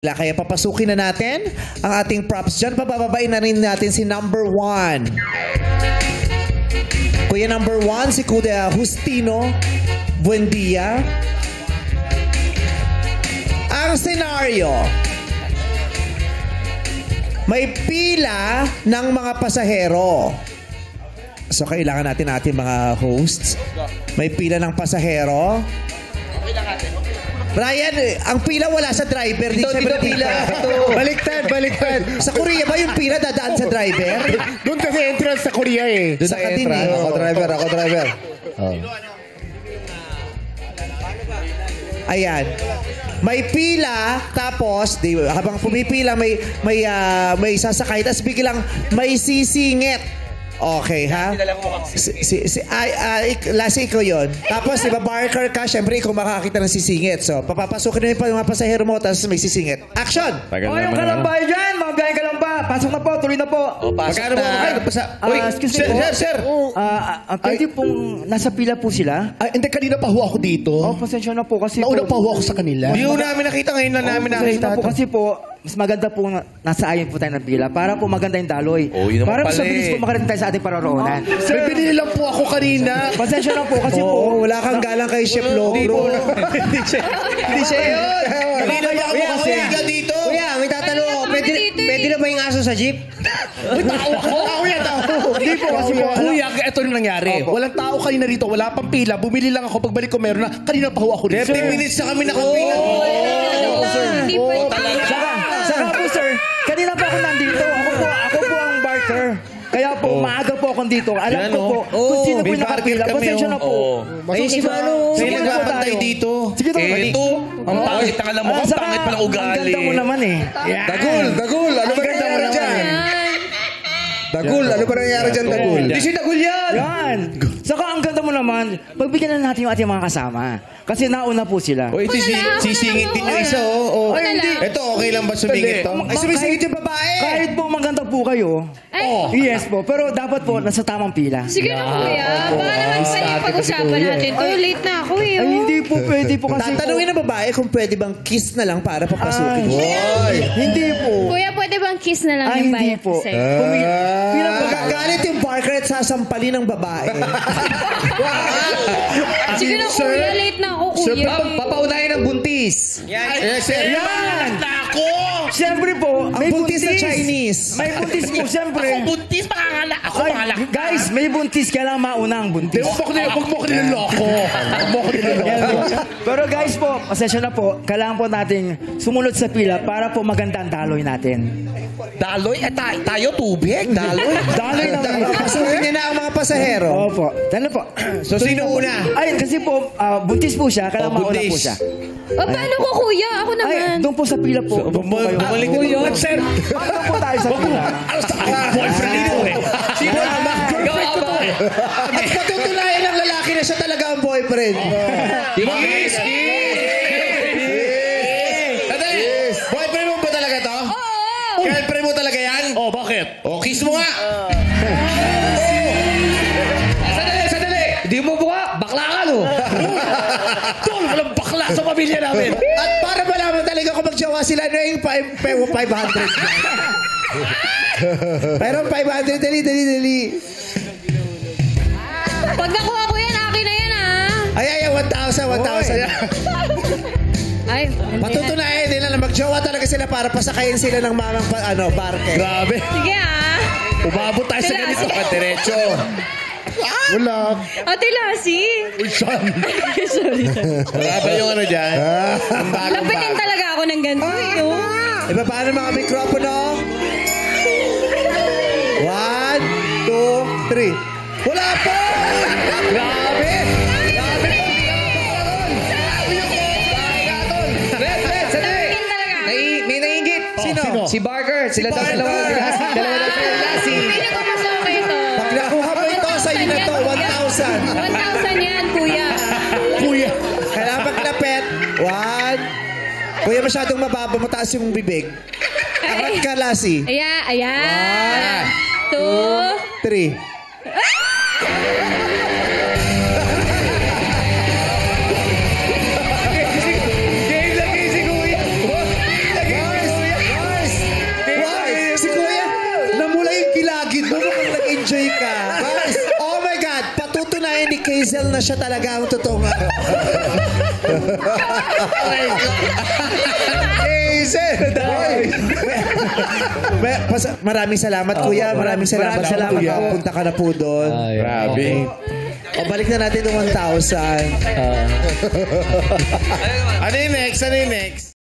Kaya papasukin na natin ang ating props dyan. Pabababain na rin natin si number 1. Kuya number 1, si Kuya Justino Buendia. Ang senaryo, may pila ng mga pasahero. So, kailangan natin ating mga hosts. May pila ng pasahero. Ryan, ang pila wala sa driver. Dito pila. Baliktad. Sa Korea ba yung pila dadaan sa driver? Doon kasi entrance sa Korea eh. Doon sa entrance. Ako driver. Oh. Ayan. May pila, tapos habang pumipila may sasakay, tapos biglang may sisingit. Okay, ha? Lasi ikaw yun. Tapos, diba, barker ka, syempre, ikaw makakakita ng sisingit. So, papapasukin na yung mga pasahero mo, tapos may sisingit. Action! Yung kalamba dyan, mga biyaheng kalamba. Pasok na po, tuloy na po. Pasok na. Excuse me po. Sir. Pwede pong nasa pila po sila. Ay, hindi, kanina pa ho ako dito. Pasensya na po kasi Nauna pa ho ako sa kanila. Hindi ho namin nakita, ngayon na namin nakita. Po kasi po, mas maganda po nasa ayon po tayo ng pila para po maganda yung daloy. Para po sa bilis po makarating tayo sa ating paroroonan. May binili lang po ako kanina. Pasensya na po kasi po. Wala kang galang kay Chef Logro. Hindi siya yun. Nakakaya ako kasi. Kuya, may tatanong ako. Pwede na ba yung aso sa jeep? Uy, tao ako. Hindi po kasi po. Kuya, ito yung nangyari. Walang tao kanina rito. Wala pang pila. Bumili lang ako. Pagbalik ko meron na. Kanina pa ho ako dito. 30 minutes na kami nakapila. Hindi pa Saka po, sir, kanina po ako nandito. Ako po ang barker. Kaya po, maaga po ako dito. Alam ko po kung sino po yung nakapila. Pasensya na po. Ay, si Mano. Sige na po tayo. dito. Sige na po. Ito, ang pangit na alam mo, ang pangit palang ugali. Ang ganda mo naman eh. Dagul. Ano ba nangyari dyan? Dagul, ano ba nangyari dyan, Dagul? Hindi si Dagul yan. Yan. Saka ang ganda mo naman, pagbigyan na natin yung ating mga kasama. Kasi nauna po sila. O, ito sisingit din yung isa, oh. Ay, hindi. Ito, okay lang ba sumingit to? Ay, sumisingit yung babae. Kahit po maganda po kayo. Yes po. Pero dapat po nasa tamang pila. Sige na, kuya. Baka naman pwede pag-usapan natin to. Late na ako eh. Ay, hindi po pwede po kasi Tatanungin ng babae kung pwede bang kiss na lang para papasukin. Hindi po. Kuya, pwede bang kiss na lang Ay, yung hindi bayad po. sa'yo? Magagalit yung barker at sasampalin ng babae. Sige na, kuya. Late na ako, kuya. Papaunahin ng buntis. Yes, sir. Yan! Siyempre po, may Ang buntis na Chinese. May buntis po, siyempre. Buntis, makakala. Ako Ay, makakala. guys, may buntis. Kailangan mauna ang buntis. Huwag mo ko niloloko. Pero guys po, pasensya na po. Kailangan po nating sumunod sa pila para po maganda ang daloy natin. Daloy? Tayo tubig? Daloy? Daloy naman. Pasukin niya na ang mga pasahero. Opo. Ano po? So, sino una? Ay, kasi po, buntis po siya. Kailangan mauna po siya. O, paano ko, kuya? Ako Ay, naman. doon po sa pila po. Bumalik ko yun. Sir, Doon po tayo sa pila. ano sa boyfriend nito eh? Sino ama? Girlfriend ko to eh. At patutunayan ng lalaki na siya talaga ang boyfriend. Kiss! Boyfriend mo ba talaga to? Oo. Girlfriend mo talaga yan? Oh, bakit? O, kiss mo nga. Sandali. Hindi mo buka. Bakla ka, no? Tol, walang bakla sa pamilya namin. At para malaman talaga kung magjawa sila na yung 500. Pero 500, dali. Pag nakuha ko yan, akin na yan, ah. Ay, 1,000. Ay, Patutunayan nila na magjawa talaga sila para pasakayin sila ng mamang barke. Grabe. Sige, ah. Umabot tayo sa ganito. Diretso. Wala. Ate Lassie. Sorry. Wala ba yung ano dyan? Lapitin talaga ako ng ganito. Iba paano mga mikropono? 1, 2, 3. Wala po! Grabe! Lapitin talaga. May nainggit. Sino? Si Barker. Sila daw dalawa. Dalawa daw sila Lassie. Pili ko pa sa okay to. Pag nakuha mo ito, sa'yo na to, 1,000. 1,000 yan, kuya. Kuya. Kailangan maglapit. 1. Kuya, masyadong mababa, mataas yung bibig. Angat ka, Lassie. Ayan. 2. 3. Game lagi si Kuya. Hazel na siya talaga ang totoong Hazel! Maraming salamat, kuya. Maraming salamat. Punta ka na po doon. Grabe. O, balik na natin yung 1,000. Ano yung next?